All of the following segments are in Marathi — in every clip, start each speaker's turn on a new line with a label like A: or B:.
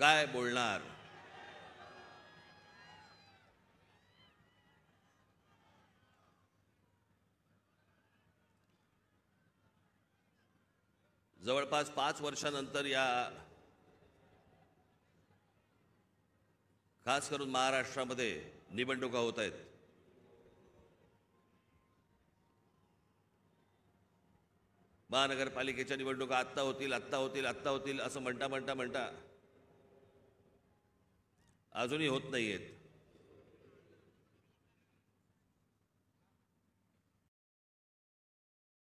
A: काय बोलणार? जवळपास 5 वर्षानंतर या खास करून महाराष्ट्रामध्ये निवडणुका होत आहेत. महानगरपालिकेच्या निवडणुका आत्ता होतील असं म्हणता अजूनही होत नाहीयेत.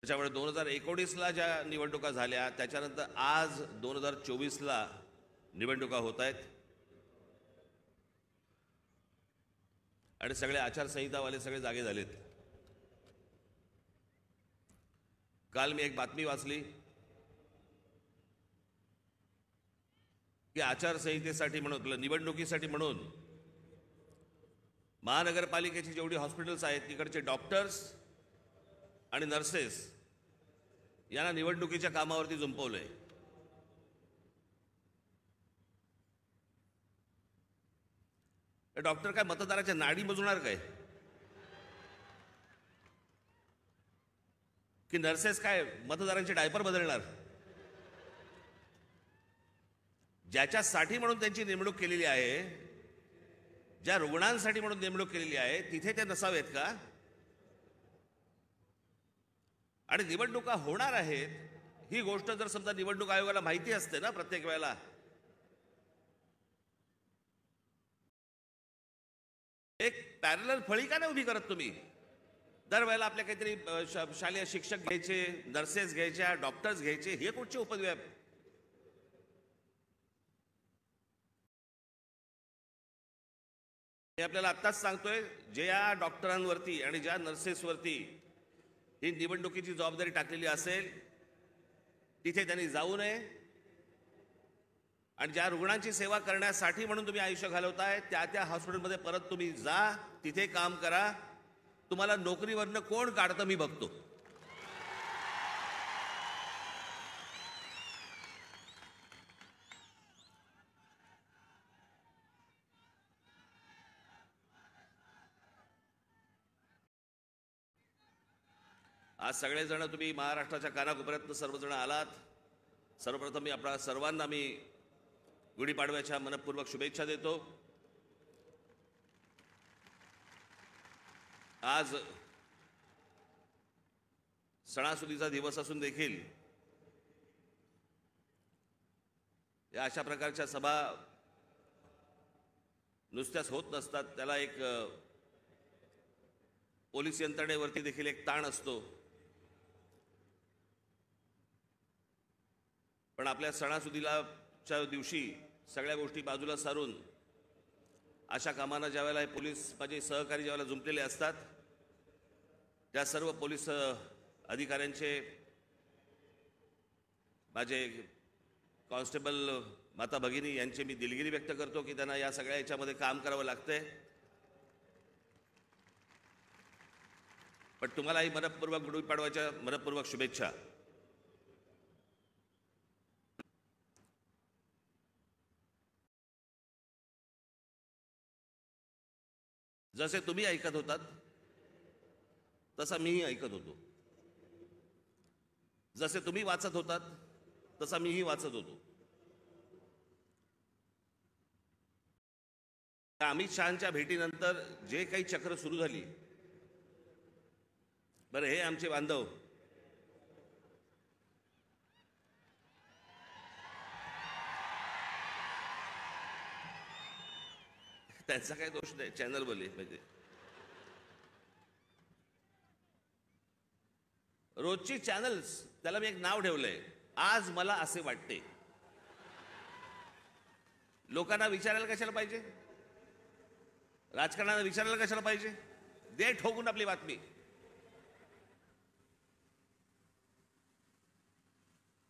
A: त्याच्यामुळे 2019ला ज्या निवडणुका झाल्या त्याच्यानंतर आज 2024ला निवडणुका होत आहेत आणि सगळे आचारसंहितावाले सगळे जागे झालेत. काल मी एक बातमी वाचली की आचारसंहितेसाठी म्हणून निवडणुकीसाठी म्हणून महानगरपालिकेची जेवढी हॉस्पिटल्स आहेत तिकडचे डॉक्टर्स आणि नर्सेस यांना निवडणुकीच्या कामावरती जुंपवलंय. डॉक्टर काय मतदाराच्या नाडी मोजणार काय की नर्सेस काय मतदारांचे डायपर बदलणार? ज्याच्यासाठी म्हणून त्यांची नेमणूक केलेली आहे, ज्या रुग्णांसाठी म्हणून नेमणूक केलेली आहे तिथे ते नसावेत का? आणि निवडणुका होणार आहेत ही गोष्ट जर समजा निवडणूक आयोगाला माहिती असते ना प्रत्येक वेळेला, एक पॅरलल फळी का नाही उभी करत तुम्ही? दरवेळेला आपल्या काहीतरी शालेय शिक्षक घ्यायचे, नर्सेस घ्यायच्या, डॉक्टर्स घ्यायचे, हे कुठचे उपद्व्याप? हे आपल्याला आत्ताच सांगतोय, ज्या डॉक्टरांवरती आणि ज्या नर्सेसवरती ही निवडणुकीची जबाबदारी टाकलेली असेल तिथे त्यांनी जाऊ नये आणि ज्या रुग्णांची सेवा करण्यासाठी म्हणून तुम्ही आयुष्य घालवताय त्या हॉस्पिटलमध्ये परत तुम्ही जा, तिथे काम करा. तुम्हाला नोकरीवरनं कोण काढतं मी बघतो. आज सगळेजण तुम्ही महाराष्ट्राच्या कानाकोपऱ्यातनं सर्वजण आलात. सर्वप्रथम मी आपल्या सर्वांना गुढीपाडव्याच्या मनपूर्वक शुभेच्छा देतो. आज सणासुदीचा दिवस असून देखील या अशा प्रकारच्या सभा नुसत्याच होत नसतात. त्याला एक पोलीस यंत्रणेवरती देखील एक ताण असतो. पण आपल्या सणासुदीच्या दिवशी सगळ्या गोष्टी बाजूला सारून अशा कामांना ज्यावेळेला हे पोलीस माझे सहकारी ज्यावेळेला जुंपलेले असतात त्या सर्व पोलीस अधिकाऱ्यांचे, माझे कॉन्स्टेबल माता भगिनी यांचे मी दिलगिरी व्यक्त करतो की त्यांना या सगळ्या याच्यामध्ये काम करावं लागतंय. पण तुम्हालाही मनपूर्वक गुढीपाडव्याच्या मनपूर्वक शुभेच्छा. जसे तुम्ही ऐकत होतात तसा मीही ऐकत होतो. जसे तुम्ही वाचत होतात तसा मीही वाचत होतो. अमित शहांच्या भेटीनंतर जे काही चक्र सुरू झाली, बरं हे आमचे बांधव त्यांचा काही दोष नाही, चॅनल बोलले म्हणजे रोजची चॅनल्स, त्याला मी एक नाव ठेवलंय, आज मला असे वाटते. लोकांना विचारायला कशाला पाहिजे? राजकारणाला विचारायला कशाला पाहिजे? दे ठोकून आपली बातमी.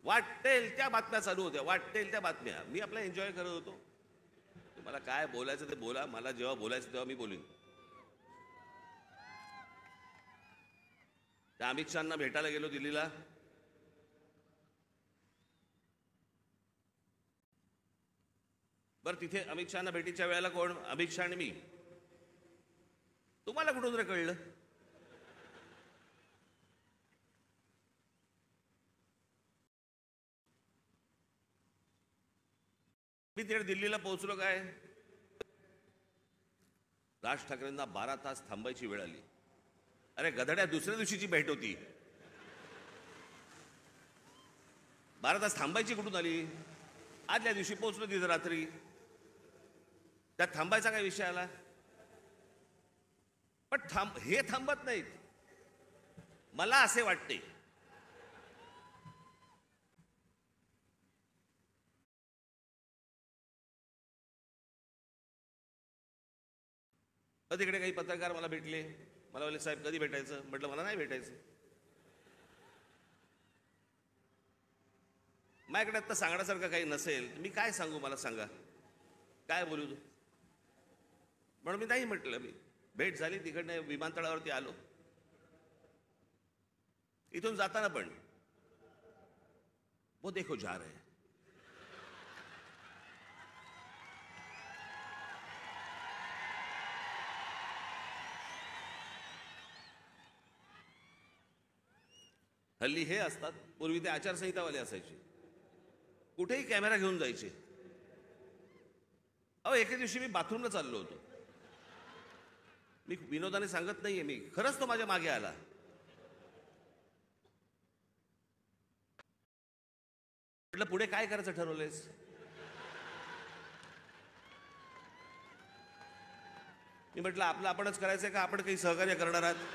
A: वाटेल त्या बातम्या चालू होत्या, वाटेल त्या बातम्या. मी आपला एन्जॉय करत होतो. मला काय बोलायचं ते बोला, मला जेव्हा बोलायचं तेव्हा मी बोलीन. त्या अमित शहांना भेटायला गेलो दिल्लीला. बरं तिथे अमित शहाना भेटीच्या वेळेला कोण? अमित शहा आणि मी. तुम्हाला कुठून रे कळलं? मी तिकडे दिल्लीला पोहोचलो काय, राज ठाकरेंना 12 तास थांबायची वेळ आली. अरे गधड्या, दुसऱ्या दिवशीची भेट होती. 12 तास थांबायची कुठून आली? आदल्या दिवशी पोहोचलो तिथं रात्री. त्यात थांबायचा काय विषय आला? पण हे थांबत नाहीत. मला असे वाटते तिकडे काही पत्रकार मला भेटले. मला बोलले साहेब कधी भेटायचं? म्हटलं मला नाही भेटायचं. माझ्याकडे आता सांगण्यासारखं काही नसेल तर मी काय सांगू? मला सांगा, काय बोलू? म्हणून मी नाही म्हटलं. मी भेट झाली, तिकडनं विमानतळावरती आलो. इथून जाताना पण वो देखो जा रहे हैं. हल्ली हे असतात, पूर्वी ते आचारसंहितावाले असायचे, कुठेही कॅमेरा घेऊन जायचे. अहो एके दिवशी मी बाथरूमला चाललो होतो. मी विनोदाने सांगत नाहीये, मी खरंच तो माझ्या मागे आला. म्हटलं पुढे काय करायचं ठरवलंयस? मी म्हटलं आपलं आपणच करायचंय का आपण काही सहकार्य करणार आहात?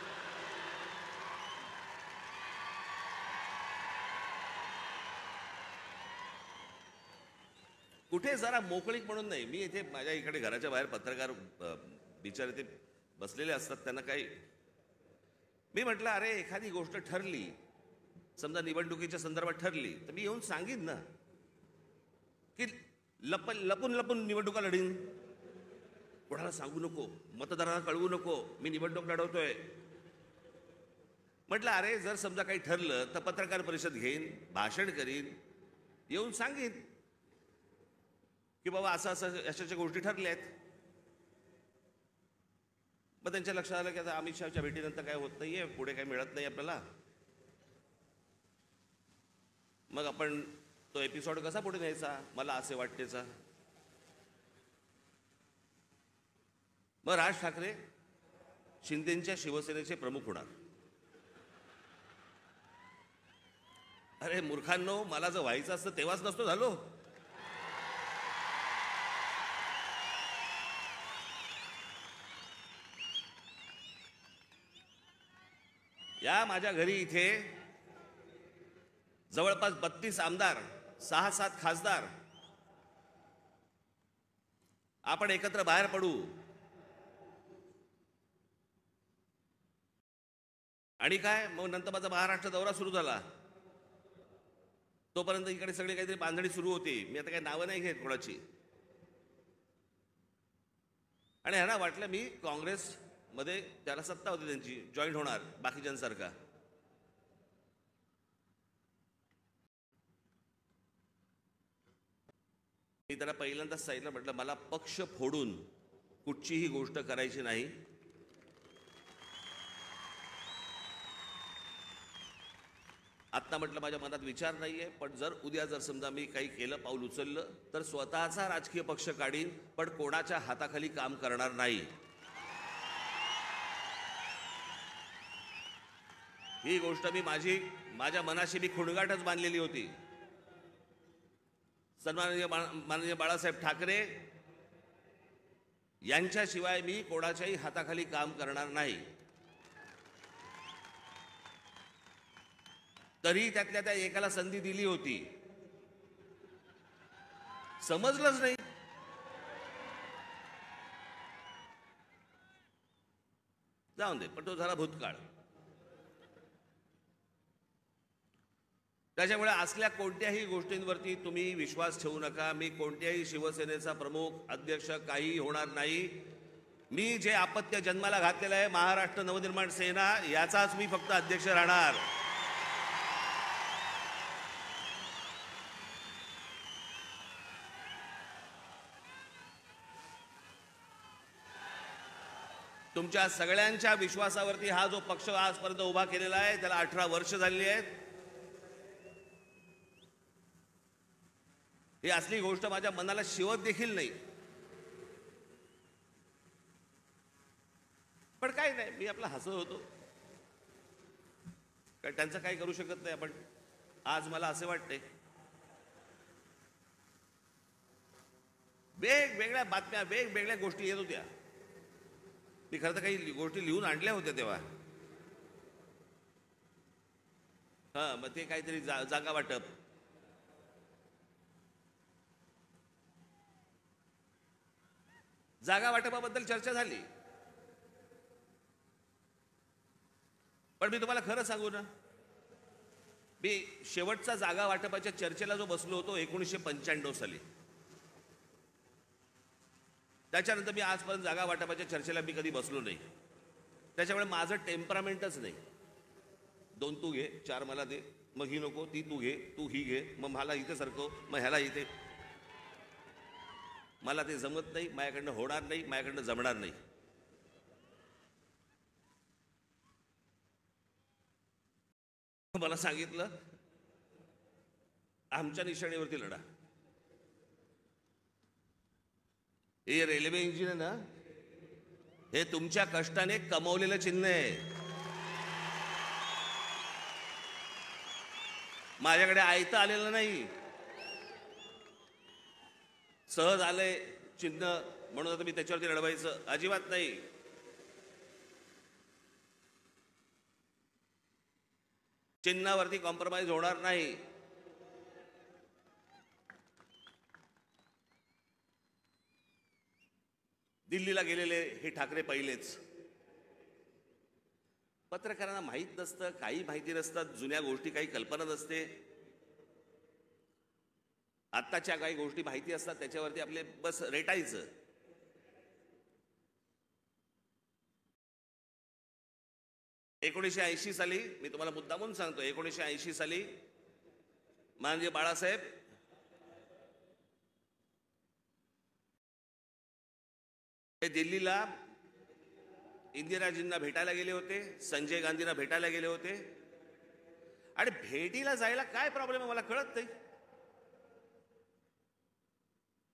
A: कुठे जरा मोकळीक म्हणून नाही. मी इथे माझ्या इकडे घराच्या बाहेर पत्रकार बिचारे ते बसलेले असतात, त्यांना काही. मी म्हटलं अरे एखादी गोष्ट ठरली, समजा निवडणुकीच्या संदर्भात ठरली, तर मी येऊन सांगीन ना की लपून लपून निवडणुका लढीन. कोणाला सांगू नको, मतदारांना कळवू नको मी निवडणूक लढवतोय. म्हटलं अरे जर समजा काही ठरलं तर पत्रकार परिषद घेईन, भाषण करीन, येऊन सांगीन की बाबा असं असं अशाच्या गोष्टी ठरल्या आहेत. मग त्यांच्या लक्षात आलं की आता अमित शहाच्या भेटीनंतर काय होत नाहीये, पुढे काय मिळत नाही आपल्याला. मग आपण तो एपिसोड कसा पुढे न्यायचा, मला असे वाटतेचा. मग राज ठाकरे शिंदेच्या शिवसेनेचे प्रमुख होणार. अरे मूर्खांनो, मला जर व्हायचं असतं तेव्हाच नसतो झालो. या माझ्या घरी इथे जवळपास 32 आमदार, 6-7 खासदार, आपण एकत्र बाहेर पडू आणि काय मग नंतर माझा महाराष्ट्र दौरा सुरू झाला. तोपर्यंत इकडे सगळी काहीतरी बांधणी सुरू होती. मी आता काही नावं नाही घेत कोणाची. आणि ह्यांना वाटलं मी काँग्रेस मध्ये, त्याला सत्ता होती त्यांची, जॉईन होणार बाकीच्यांसारखा. मी त्याला पहिल्यांदाच सांगितलं, म्हटलं मला पक्ष फोडून कुठचीही गोष्ट करायची नाही. आत्ता म्हटलं माझ्या मनात विचार नाहीये, पण जर उद्या जर समजा मी काही केलं, पाऊल उचललं, तर स्वतःचा राजकीय पक्ष काढीन, पण कोणाच्या हाताखाली काम करणार नाही. ही गोष्ट मी माझ्या मनाशी मी खुणगाटच बांधलेली होती. सन्माननीय माननीय बाळासाहेब ठाकरे यांच्याशिवाय मी कोणाच्याही हाताखाली काम करणार नाही. तरी त्यातल्या त्या एकाला संधी दिली होती, समजलंच नाही. जाऊन दे, पण तो झाला भूतकाळ. त्याच्यामुळे असल्या कोणत्याही गोष्टींवरती तुम्ही विश्वास ठेवू नका. मी कोणत्याही शिवसेनेचा प्रमुख, अध्यक्ष काही होणार नाही. मी जे अपत्य जन्माला घातलेलं आहे, महाराष्ट्र नवनिर्माण सेना, याचाच मी फक्त अध्यक्ष राहणार. तुमच्या सगळ्यांच्या विश्वासावरती हा जो पक्ष आजपर्यंत उभा केलेला आहे त्याला 18 वर्ष झालेली आहेत. ही असली गोष्ट माझ्या मनाला शिवत देखील नाही. पण काय नाही, मी आपला हसत होतो, कारण त्यांचं काही करू शकत नाही आपण. आज मला असे वाटते वेगवेगळ्या बातम्या वेगवेगळ्या गोष्टी येत होत्या. मी खरं तर काही गोष्टी लिहून आणल्या होत्या तेव्हा. मग ते काहीतरी जागा वाटप, जागा वाटपाबद्दल चर्चा झाली. पण मी तुम्हाला खरं सांगू ना, मी शेवटचा जागा वाटपाच्या चर्चेला जो बसलो होतो 1995 साली, त्याच्यानंतर मी आजपर्यंत जागा वाटपाच्या चर्चेला मी कधी बसलो नाही. त्याच्यामुळे माझं टेम्परामेंटच नाही. 2 तू घे, 4 मला दे, मग ही नको, ती तू घे, तू ही घे, मग मला इथे सरकव, मग ह्याला इथे. मला ते जमत नाही, माझ्याकडनं होणार नाही, माझ्याकडनं जमणार नाही. मला सांगितलं आमच्या निशाणीवरती लढा. हे रेल्वे इंजिन आहे ना, हे तुमच्या कष्टाने कमवलेलं चिन्ह आहे. माझ्याकडे आयतं आलेलं नाही, सहज आलंय चिन्ह म्हणून आता मी त्याच्यावरती लढवायचं अजिबात नाही. चिन्हावरती कॉम्प्रोमाइज होणार नाही. दिल्लीला गेलेले हे ठाकरे पहिलेच. पत्रकारांना माहीत नसतं, काही माहिती नसतात, जुन्या गोष्टी काही कल्पना नसते. आत्ताच्या काही गोष्टी माहिती असतात, त्याच्यावरती आपले बस रेटायचं. ...1980 साली, मी तुम्हाला मुद्दामून सांगतो, 1980 साली माननीय बाळासाहेब हे दिल्लीला इंदिराजींना भेटायला गेले होते, संजय गांधींना भेटायला गेले होते. आणि भेटीला जायला काय प्रॉब्लेम आहे मला कळत नाही.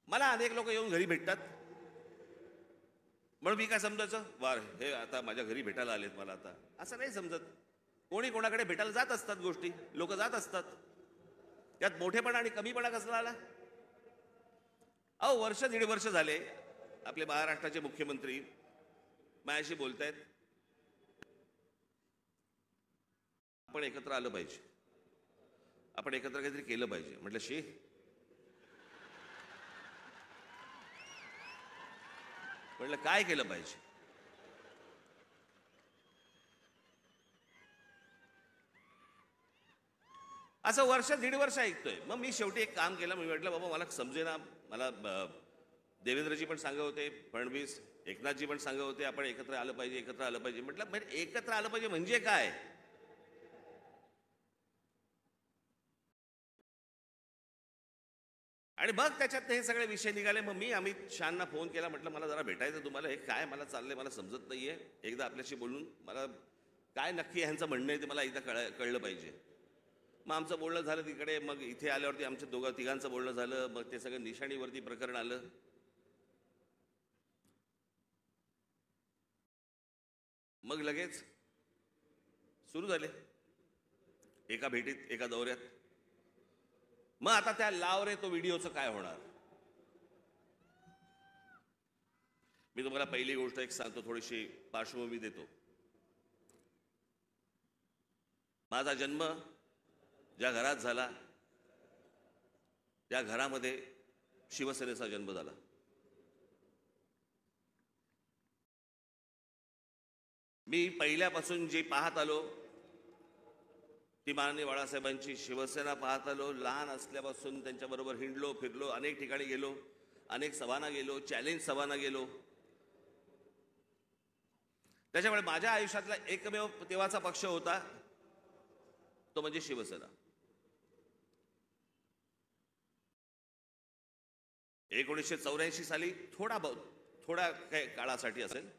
A: मला अनेक लोक येऊन घरी भेटतात, म्हणून मी काय समजायचं, वार हे आता माझ्या घरी भेटायला आलेत मला, आता असं नाही समजत. कोणी कोणाकडे भेटायला जात असतात, गोष्टी लोक जात असतात. त्यात मोठेपणा आणि कमीपणा कसला आला? वर्ष 1.5 वर्ष झाले आपले महाराष्ट्राचे मुख्यमंत्री माझ्याशी बोलतायत, आपण एकत्र आलं पाहिजे, आपण एकत्र काहीतरी केलं पाहिजे. म्हटलं शी, म्हटलं काय केलं पाहिजे? असं वर्ष 1.5 वर्ष ऐकतोय. मग मी शेवटी एक काम केलं. मी म्हटलं बाबा मला समजेना. मला देवेंद्रजी पण सांगत होते, फडणवीस, एकनाथजी पण सांगत होते आपण एकत्र आलं पाहिजे, एकत्र आलं पाहिजे. म्हटलं एकत्र आलं पाहिजे म्हणजे काय? आणि मग त्याच्यात हे सगळे विषय निघाले. मग मी अमित शहांना फोन केला, म्हटलं मला जरा भेटायचं तुम्हाला, हे काय मला चाललंय मला समजत नाहीये, एकदा आपल्याशी बोलून मला काय नक्की ह्यांचं म्हणणं आहे ते मला एकदा कळलं पाहिजे. मग आमचं बोलणं झालं तिकडे. मग इथे आल्यावरती आमच्या तिघांचं बोलणं झालं. मग ते सगळं निशाणीवरती प्रकरण आलं. मग लगेच सुरू झाले एका भेटीत, एका दौऱ्यात. मग आता त्या लाव रे तो व्हिडिओचं काय होणार? मी तुम्हाला पहिली गोष्ट एक सांगतो, थोडीशी पार्श्वभूमी देतो. माझा जन्म ज्या घरात झाला त्या घरामध्ये शिवसेनेचा जन्म झाला. मी पहिल्यापासून जे पाहत आलो ती माननीय बाळासाहेबांची शिवसेना पाहत आलो. लहान असल्यापासून त्यांच्याबरोबर हिंडलो, फिरलो, अनेक ठिकाणी गेलो, अनेक सभांना गेलो, चॅलेंज सभांना गेलो. त्याच्यामुळे माझ्या आयुष्यातला एकमेव तेव्हाचा पक्ष होता तो म्हणजे शिवसेना. 1984 साली थोड्या काही काळासाठी असेल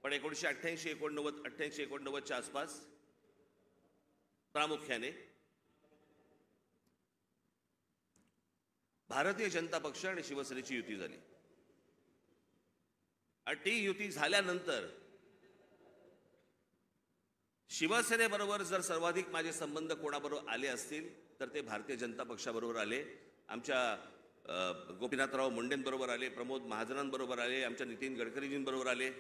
A: पण 1988-89च्या आसपास प्रामुख्याने भारतीय जनता पक्ष आणि शिवसेनेची युती झाली आणि ती युती झाल्यानंतर शिवसेनेबरोबर जर सर्वाधिक माझे संबंध कोणाबरोबर आले असतील तर ते भारतीय जनता पक्षाबरोबर आले, आमच्या गोपीनाथराव मुंडेंबरोबर आले, प्रमोद महाजनांबरोबर आले, आमच्या नितीन गडकरीजींबरोबर आले.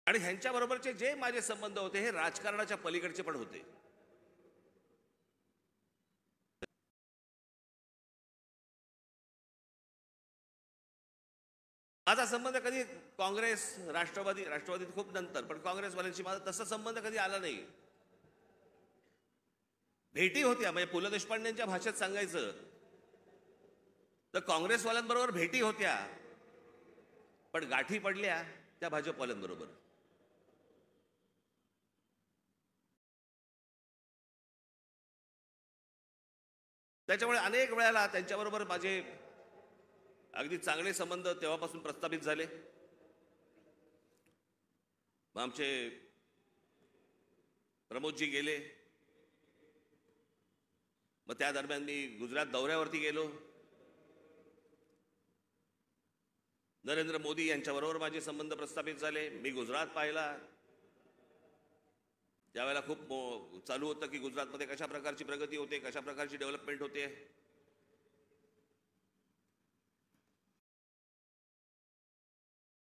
A: आणि ह्यांच्याबरोबरचे जे माझे संबंध होते हे राजकारणाच्या पलीकडचे पण होते. माझा संबंध कधी काँग्रेस राष्ट्रवादी खूप नंतर, पण काँग्रेसवाल्यांशी माझा तसा संबंध कधी आला नाही. भेटी होत्या, म्हणजे पु ल देशपांडेंच्या भाषेत सांगायचं तर काँग्रेसवाल्यांबरोबर भेटी होत्या, पण गाठी पडल्या त्या भाजपवाल्यांबरोबर. त्याच्यामुळे अनेक वेळेला त्यांच्याबरोबर माझे अगदी चांगले संबंध तेव्हापासून प्रस्थापित झाले. मग आमचे प्रमोदजी गेले, मग त्या दरम्यान मी गुजरात दौऱ्यावरती गेलो. नरेंद्र मोदी यांच्याबरोबर माझे संबंध प्रस्थापित झाले. मी गुजरात पाहिला, त्यावेळेला खूप चालू होतं की गुजरातमध्ये कशा प्रकारची प्रगती होते, कशा प्रकारची डेव्हलपमेंट होते.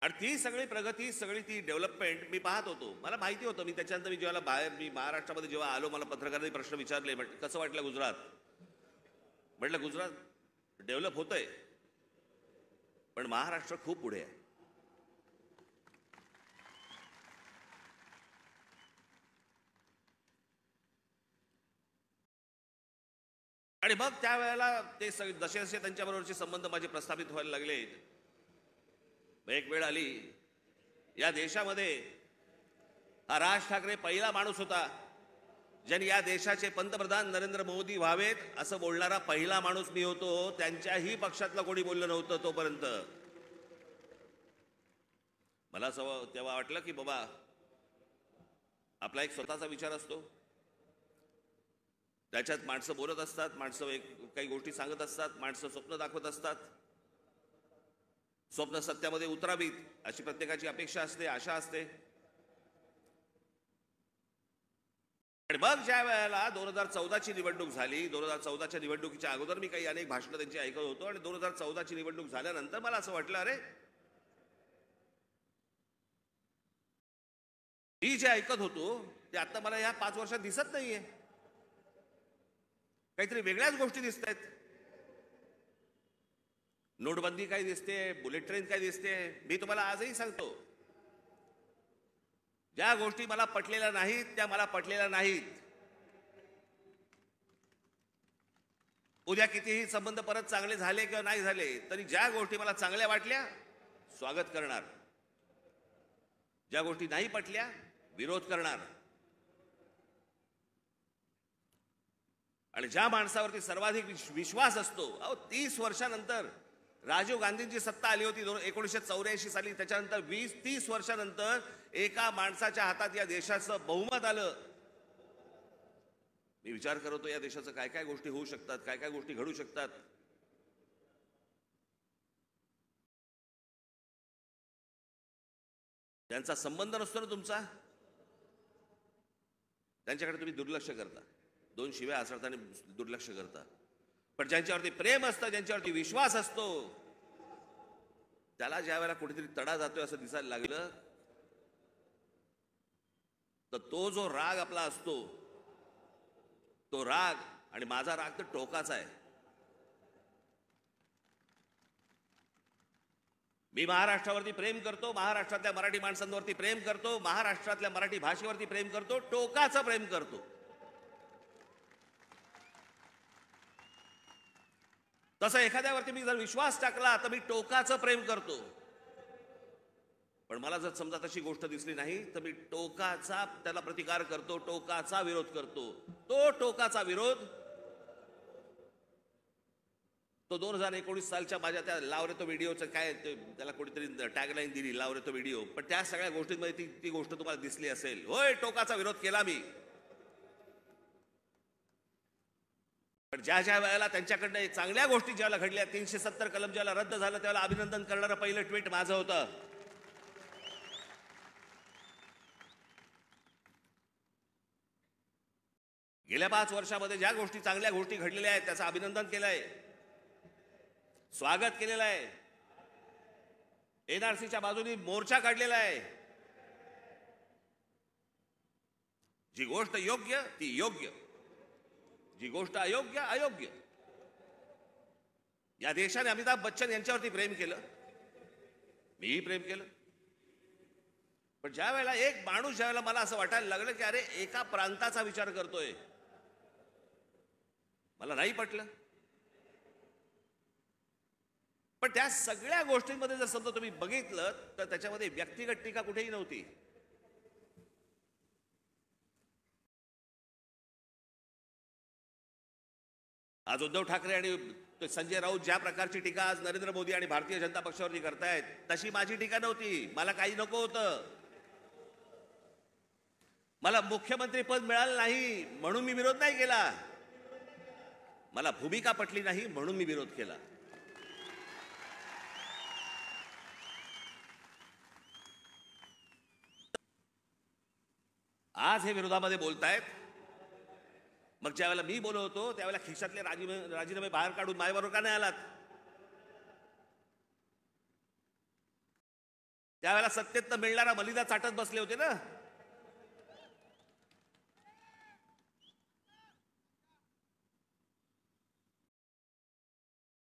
A: आणि ती सगळी प्रगती, सगळी ती डेव्हलपमेंट मी पाहत होतो. मला माहिती होतं. मी त्याच्यानंतर मी जेव्हा मी महाराष्ट्रामध्ये जेव्हा आलो, मला पत्रकारांनी प्रश्न विचारले, कसं वाटलं गुजरात? म्हटलं गुजरात डेव्हलप होतंय, पण महाराष्ट्र खूप पुढे आहे. आणि मग त्यावेळेला ते जसे जसे त्यांच्याबरोबरचे संबंध माझे प्रस्थापित व्हायला लागले, एक वेळ आली या देशामध्ये हा राज ठाकरे पहिला माणूस होता ज्यांनी या देशाचे पंतप्रधान नरेंद्र मोदी व्हावेत असं बोलणारा पहिला माणूस मी होतो. त्यांच्याही पक्षातलं कोणी बोललं नव्हतं तोपर्यंत. मला असं तेव्हा वाटलं की बाबा आपला एक स्वतःचा विचार असतो, त्याच्यात माणसं बोलत असतात, माणसं काही गोष्टी सांगत असतात, माणसं स्वप्न दाखवत असतात. स्वप्न सत्यामध्ये उतरावीत अशी प्रत्येकाची अपेक्षा असते, आशा असते. आणि मग ज्या वेळेला 2014ची निवडणूक झाली, 2014च्या निवडणुकीच्या अगोदर मी काही अनेक भाषणं त्यांची ऐकत होतो, आणि 2014ची निवडणूक झाल्यानंतर मला असं वाटलं, अरे मी जे ऐकत होतो ते आता मला या 5 वर्षात दिसत नाहीये. काहीतरी वेगळ्याच गोष्टी दिसत आहेत. नोटबंदी काय दिसते, बुलेट ट्रेन काय दिसते. मी तुम्हाला आजही सांगतो, ज्या गोष्टी मला पटलेल्या नाहीत त्या मला पटलेल्या नाहीत. उद्या कितीही संबंध परत चांगले झाले किंवा नाही झाले तरी ज्या गोष्टी मला चांगल्या वाटल्या स्वागत करणार, ज्या गोष्टी नाही पटल्या विरोध करणार. आणि ज्या माणसावरती सर्वाधिक विश्वास असतो, 30 वर्षानंतर राजीव गांधींची सत्ता आली होती 1984 साली, त्याच्यानंतर 20-30 वर्षानंतर एका माणसाच्या हातात या देशाचं बहुमत आलं. मी विचार करतो या देशाचं काय काय गोष्टी होऊ शकतात, काय काय गोष्टी घडू शकतात. त्यांचा संबंध नसतो ना तुमचा, त्यांच्याकडे तुम्ही दुर्लक्ष करता, 2 शिव्या असताना दुर्लक्ष करता. पण ज्यांच्यावरती प्रेम असतं, ज्यांच्यावरती विश्वास असतो, त्याला ज्या वेळेला कुठेतरी तडा जातोय असं दिसायला लागलं तर तो जो राग आपला असतो, तो राग, आणि माझा राग तर टोकाचा आहे. मी महाराष्ट्रावरती प्रेम करतो, महाराष्ट्रातल्या मराठी माणसांवरती प्रेम करतो, महाराष्ट्रातल्या मराठी भाषेवरती प्रेम करतो, टोकाचं प्रेम करतो. तसं एखाद्यावरती मी जर विश्वास टाकला तर मी टोकाचं प्रेम करतो. पण मला जर समजा तशी गोष्ट दिसली नाही तर मी टोकाचा त्याला प्रतिकार करतो, टोकाचा विरोध करतो. तो टोकाचा विरोध तो 2019 सालच्या माझ्या त्या लाव रे तो व्हिडिओचं काय त्याला कोणीतरी टॅगलाईन दिली, लाव रे तो व्हिडिओ. पण त्या सगळ्या गोष्टींमध्ये ती गोष्ट तुम्हाला दिसली असेल. होय, टोकाचा विरोध केला मी. पण ज्या ज्या वेळेला त्यांच्याकडनं चांगल्या गोष्टी ज्यावेळेला घडल्या, 370 कलम ज्याला रद्द झालं, त्यावेळेला अभिनंदन करणारं पहिलं ट्विट माझं होतं. गेल्या 5 वर्षामध्ये ज्या गोष्टी चांगल्या गोष्टी घडलेल्या आहेत त्याचं अभिनंदन केलंय, स्वागत केलेलं आहे, एनआरसीच्या बाजूने मोर्चा काढलेला आहे. जी गोष्ट योग्य ती योग्य, जी गोष्ट अयोग्य अयोग्य. या देशाने अमिताभ बच्चन यांच्यावरती प्रेम केलं, मीही प्रेम केलं. पण ज्या वेळेला एक माणूस ज्या वेळेला मला असं वाटायला लागलं की अरे एका प्रांताचा विचार करतोय, मला नाही पटलं. पण त्या सगळ्या गोष्टींमध्ये जर समजा तुम्ही बघितलं तर त्याच्यामध्ये व्यक्तिगत टीका कुठेही नव्हती. आज उद्धव ठाकरे आणि संजय राऊत ज्या प्रकारची टीका आज नरेंद्र मोदी आणि भारतीय जनता पक्षावरती करतायत, तशी माझी टीका नव्हती. मला काही नको होतं. मला मुख्यमंत्री पद मिळालं नाही म्हणून मी विरोध नाही केला. मला भूमिका पटली नाही म्हणून मी विरोध केला. आज हे विरोधामध्ये बोलतायत. मग ज्या वेळेला मी बोलत होतो त्यावेळेला खिशातले राजीनामे बाहेर काढून माझ्याबरोबर का नाही आलात? त्यावेळेला सत्तेत मिळणारा मलिदा चाटत बसले होते ना.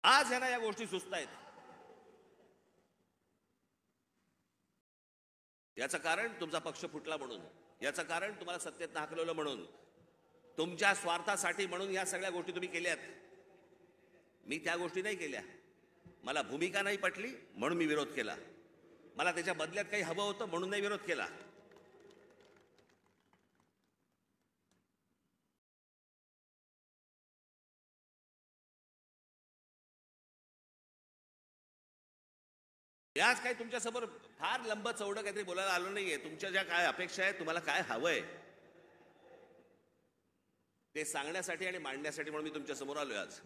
A: आज ह्यांना या गोष्टी सुचतायत. याचं कारण तुमचा पक्ष फुटला म्हणून, याचं कारण तुम्हाला सत्तेत हाकलवलं म्हणून, तुमच्या स्वार्थासाठी म्हणून या सगळ्या गोष्टी तुम्ही केल्यात. मी त्या गोष्टी नाही केल्या. मला भूमिका नाही पटली म्हणून मी विरोध केला. मला त्याच्या बदल्यात काही हवं होतं म्हणून नाही विरोध केला. याच काही तुमच्यासमोर फार लंब चौडं काहीतरी बोलायला आलो नाहीये. तुमच्या ज्या काय अपेक्षा आहेत, तुम्हाला काय हवंय ते सांगण्यासाठी आणि मांडण्यासाठी म्हणून मी तुमच्या समोर आलोय आज.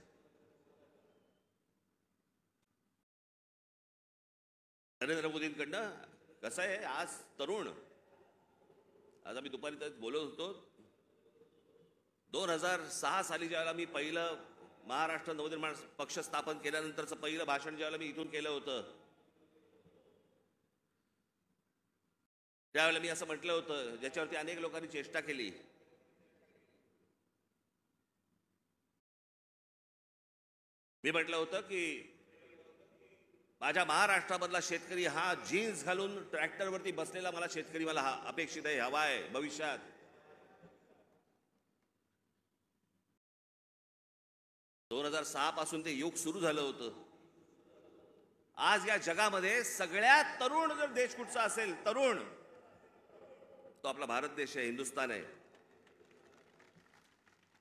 A: नरेंद्र मोदींकडनं कसं आहे, आज तरुण, आज आम्ही दुपारी बोलत होतो, 2006 साली ज्यावेळेला मी पहिलं महाराष्ट्र नवनिर्माण पक्ष स्थापन केल्यानंतरचं पहिलं भाषण ज्यावेळेला मी इथून केलं होतं, त्यावेळेला मी असं म्हटलं होतं, ज्याच्यावरती अनेक लोकांनी चेष्टा केली. मी म्हटलं होतं की माझ्या महाराष्ट्रामधला शेतकरी हा जीन्स घालून ट्रॅक्टरवरती बसलेला मला शेतकरी मला अपेक्षित आहे, हवा आहे भविष्यात. दोन 2006 पासून ते युग सुरू झालं होतं. आज या जगामध्ये सगळ्यात तरुण जर देश कुठचा असेल, तरुण, तो आपला भारत देश आहे, हिंदुस्थान आहे.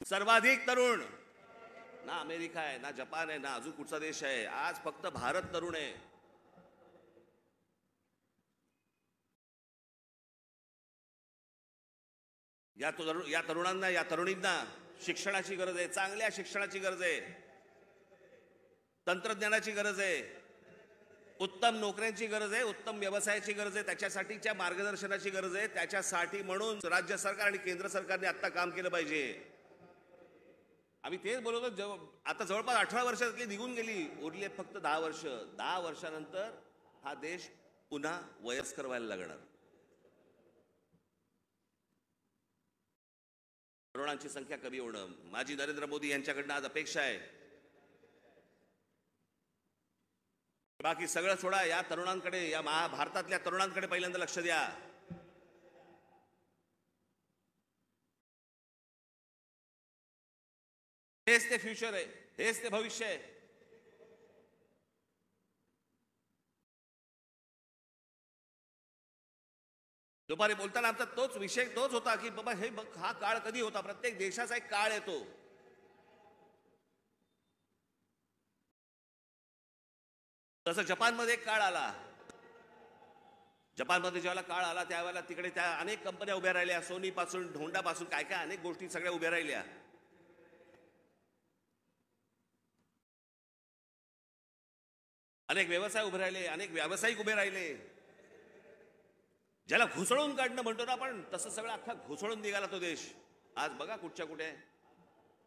A: सर्वाधिक तरुण ना अमेरिका आहे, ना जपान आहे, ना अजून कुठचा देश आहे. आज फक्त भारत तरुण आहे. या तरुणांना, या तरुणींना शिक्षणाची गरज आहे, चांगल्या शिक्षणाची गरज आहे, तंत्रज्ञानाची गरज आहे, उत्तम नोकऱ्यांची गरज आहे, उत्तम व्यवसायाची गरज आहे, त्याच्यासाठीच्या मार्गदर्शनाची गरज आहे. त्याच्यासाठी म्हणून राज्य सरकार आणि केंद्र सरकारने आता काम केलं पाहिजे. आम्ही तेच बोलतो. आता जवळपास 18 वर्षातली निघून गेली, उरली फक्त 10 वर्ष. 10 वर्षानंतर हा देश पुन्हा वयस्कर व्हायला लागणार. तरुणांची संख्या कमी होणं माझी नरेंद्र मोदी यांच्याकडनं आज अपेक्षा आहे. बाकी सगळं सोडा, या तरुणांकडे, या भारतातल्या तरुणांकडे पहिल्यांदा लक्ष द्या. हेच ते फ्युचर आहे, हेच ते भविष्य आहे. दुपारी बोलताना आमचा तोच विषय तोच होता की बाबा हे हा काळ कधी होता. प्रत्येक देशाचा एक काळ येतो. तसं जपानमध्ये एक काळ आला. जपानमध्ये ज्यावेळेला काळ आला त्यावेळेला तिकडे त्या अनेक कंपन्या उभ्या राहिल्या, सोनीपासून होंडापासून काय काय अनेक गोष्टी सगळ्या उभ्या राहिल्या. अनेक व्यवसाय उभे राहिले, अनेक व्यावसायिक उभे राहिले. ज्याला घुसळून काढणं म्हणतो ना आपण, तसं सगळं अख्खा घुसळून निघाला तो देश. आज बघा कुठच्या कुठे आहे.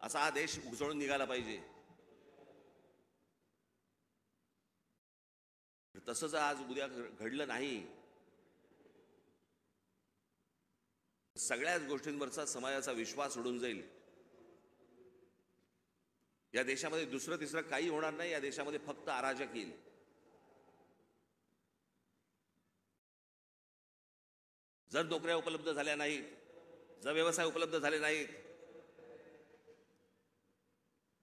A: असा हा देश घुसळून निघाला पाहिजे. तसं जर आज उद्या घडलं नाही, सगळ्याच गोष्टींवरचा समाजाचा विश्वास उडून जाईल. या देशामध्ये दुसरं तिसरं काही होणार नाही. या देशामध्ये फक्त अराजक येईल. जर नोकऱ्या उपलब्ध झाल्या नाहीत, जर व्यवसाय उपलब्ध झाले नाहीत,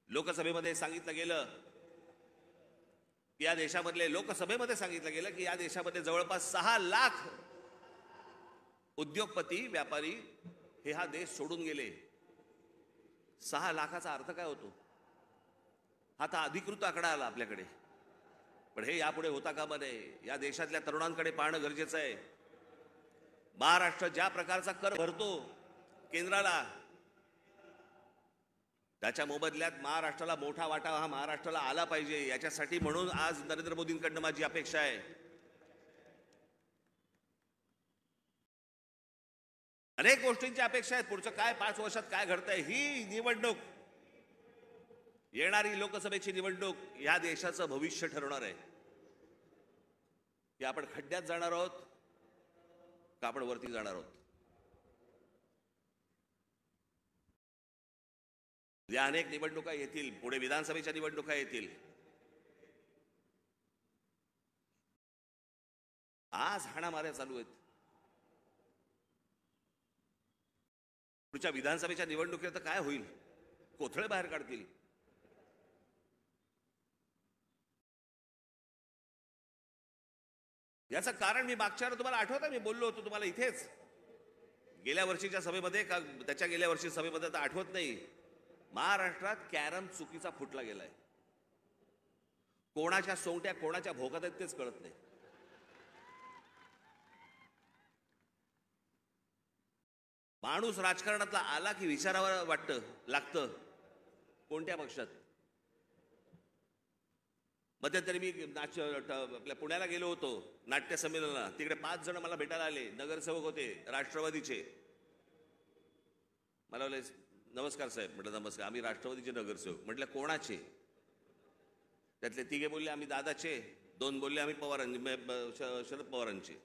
A: लोकसभेमध्ये सांगितलं गेलं की या देशामधले लोकसभेमध्ये सांगितलं गेलं की या देशामध्ये जवळपास 6 लाख उद्योगपती व्यापारी हे हा देश सोडून गेले. 6 लाखाचा अर्थ काय होतो? हा तर अधिकृत आकडा आला आपल्याकडे, पण हे यापुढे होता कामा नये. या देशातल्या तरुणांकडे पाहणं गरजेचं आहे. महाराष्ट्र ज्या प्रकारचा कर भरतो केंद्राला, त्याच्या मोबदल्यात महाराष्ट्राला मोठा वाटा हा महाराष्ट्राला आला पाहिजे. याच्यासाठी म्हणून आज नरेंद्र मोदींकडनं माझी अपेक्षा आहे. अनेक गोष्टींची अपेक्षा आहेत. पुढचं काय 5 वर्षात काय घडतंय, ही निवडणूक, येणारी लोकसभेची निवडणूक या देशाचं भविष्य ठरवणार आहे. की आपण खड्ड्यात जाणार आहोत का आपण वरती जाणार आहोत. या अनेक निवडणुका येतील, पुढे विधानसभेच्या निवडणुका येतील. आज हाणामाऱ्या चालू आहेत. पुढच्या विधानसभेच्या निवडणुकीत तर काय होईल? कोथळे बाहेर काढतील. याचं कारण मी मागच्या तुम्हाला आठवत आहे, मी बोललो होतो तुम्हाला इथेच गेल्या वर्षीच्या सभेमध्ये का त्याच्या गेल्या वर्षी सभेमध्ये तर आठवत नाही. महाराष्ट्रात कॅरम चुकीचा फुटला गेलाय. कोणाच्या सोंगट्या कोणाच्या भोकात आहेत तेच कळत नाही. माणूस राजकारणातला आला की विचारावं लागतं कोणत्या पक्षात. मध्यंतरी मी आपल्या पुण्याला गेलो होतो नाट्य संमेलनाला. तिकडे 5 जण मला भेटायला आले, नगरसेवक होते राष्ट्रवादीचे. मला बोलले नमस्कार साहेब. म्हटलं नमस्कार, आम्ही राष्ट्रवादीचे नगरसेवक. म्हटलं कोणाचे? त्यातले 3 बोलले आम्ही दादाचे, 2 बोलले आम्ही शरद पवारांचे.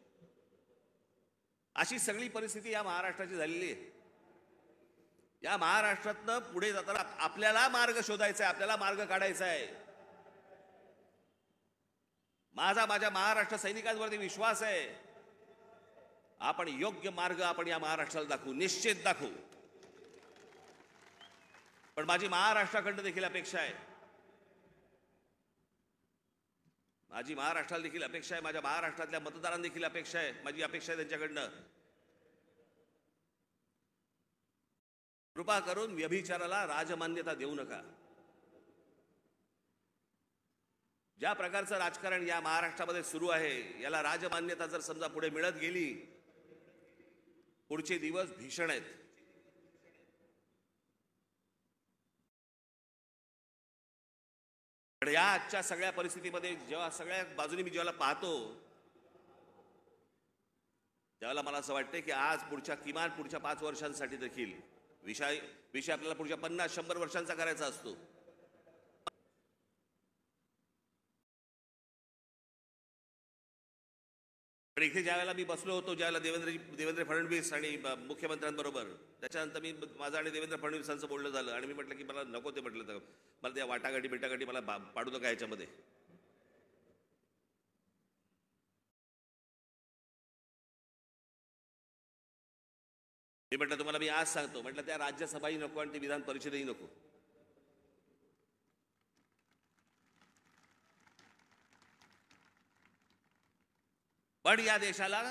A: अशी सगळी परिस्थिती या महाराष्ट्राची झालेली आहे. या महाराष्ट्रातनं पुढे जाताना आपल्याला मार्ग शोधायचा आहे, आपल्याला मार्ग काढायचा आहे. माझ्या महाराष्ट्र सैनिकांवरती विश्वास आहे. आपण योग्य मार्ग आपण या महाराष्ट्राला दाखवू, निश्चित दाखवू. पण माझी महाराष्ट्राकडनं देखील अपेक्षा आहे, माझी महाराष्ट्राला देखील अपेक्षा आहे, माझ्या महाराष्ट्रातल्या मतदारांना देखील अपेक्षा आहे, माझी अपेक्षा आहे त्यांच्याकडनं. कृपा करून व्यभिचाराला राजमान्यता देऊ नका. ज्या प्रकारचं राजकारण या महाराष्ट्रामध्ये सुरू आहे, याला राजमान्यता जर समजा पुढे मिळत गेली, पुढचे दिवस भीषण आहेत. पण या आजच्या सगळ्या परिस्थितीमध्ये जेव्हा सगळ्या बाजूनी मी जेव्हा पाहतो, त्यावेळेला मला असं वाटतं की आज किमान पुढच्या 5 वर्षांसाठी देखील विषय आपल्याला पुढच्या 50-100 वर्षांचा करायचा असतो. पण इथे ज्यावेळेला मी बसलो होतो, ज्यावेळेला देवेंद्र फडणवीस आणि मुख्यमंत्र्यांबरोबर, त्याच्यानंतर माझं आणि देवेंद्र फडणवीसांचं बोलणं झालं आणि मी म्हटलं की मला नको ते, म्हटलं तर मला त्या वाटाघाटी मला पाडू नका याच्यामध्ये. मी म्हटलं तुम्हाला मी आज सांगतो, म्हटलं त्या राज्यसभाही नको आणि ती विधान परिषदही नको. पण या देशाला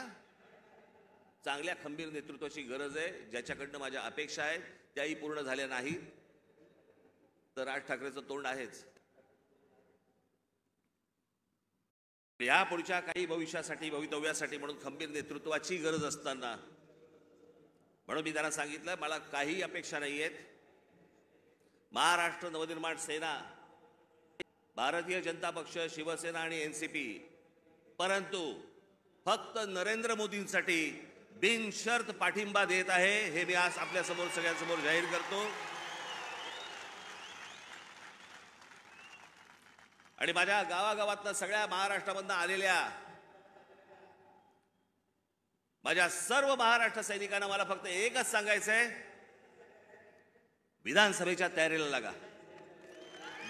A: चांगल्या खंबीर नेतृत्वाची गरज आहे, ज्याच्याकडनं माझ्या अपेक्षा आहेत त्याही पूर्ण झाल्या नाहीत तर राज ठाकरेंचं तोंड आहेच. या पुढच्या काही भवितव्यासाठी म्हणून खंबीर नेतृत्वाची गरज असताना म्हणून मी त्यांना सांगितलं मला काही अपेक्षा नाही आहेत. महाराष्ट्र नवनिर्माण सेना, भारतीय जनता पक्ष, शिवसेना आणि एनसीपी, परंतु फक्त नरेंद्र मोदींसाठी बिनशर्त पाठिंबा देत आहे हे मी आज आपल्या समोर सगळ्यांसमोर जाहीर करतो. आणि माझ्या गावागावातनं सगळ्या महाराष्ट्रामधनं आलेल्या माझ्या सर्व महाराष्ट्र सैनिकांना मला फक्त एकच सांगायचंय, विधानसभेच्या तयारीला लागा,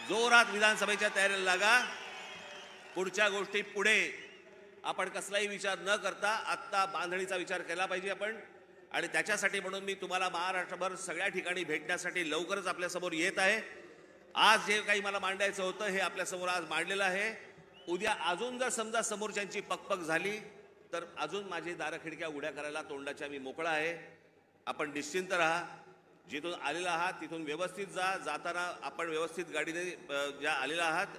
A: जोरात विधानसभेच्या तयारीला लागा. पुढच्या गोष्टी पुढे आपण कसलाही विचार न करता आत्ता बांधणीचा विचार केला पाहिजे आपण. आणि त्याच्यासाठी म्हणून मी तुम्हाला महाराष्ट्रभर सगळ्या ठिकाणी भेटण्यासाठी लवकरच आपल्यासमोर येत आहे. आज जे काही मला मांडायचं होतं हे आपल्यासमोर आज मांडलेलं आहे. उद्या अजून जर समजा समोरच्यांची पकपक झाली तर अजून माझी दारं खिडक्या उघड्या करायला तोंडाच्या मी मोकळा आहे. आपण निश्चिंत राहा. जिथून आलेला आहात तिथून व्यवस्थित जा. जाताना आपण व्यवस्थित गाडीने ज्या आलेला आहात